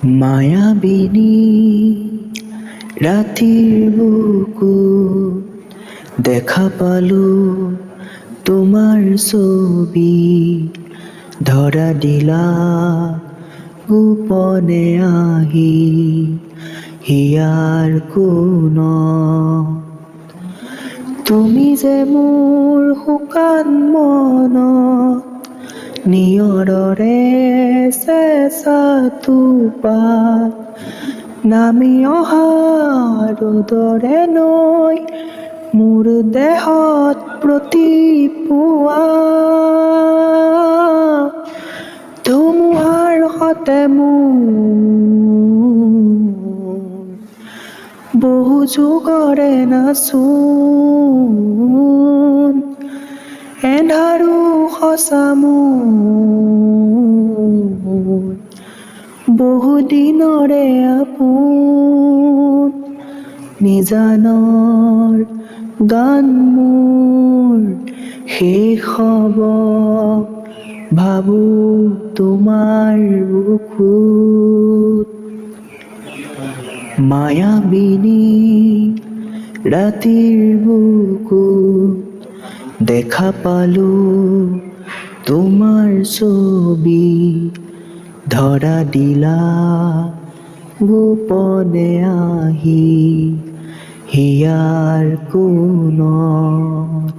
মায়াবিনী ৰাতিৰ বুকুত দেখা পালো তোমাৰ ছবি, ধৰা দিলা গোপনে আহি হিয়াৰ কোণত। তুমি যে মোৰ শুকান মনত নিয়ৰৰে চেঁচা টোপাত নামি অহা ৰ'দৰে নৈ মোৰ দেহত প্ৰতিপুৱা ধুমুহাৰ সতে মোৰ বহু যুগৰে নাচোন এন্ধাৰো সঁচা মোৰ বহু দিনৰে আপোন নিজানৰ গান মোৰ শেষ হ'ব ভাবো তোমাৰ বুকুত। মায়াবিনী ৰাতিৰ বুকুত দেখা পালো তোমাৰ ছবি, ধৰা দিলা গোপনে আহি হিয়াৰ কোণত।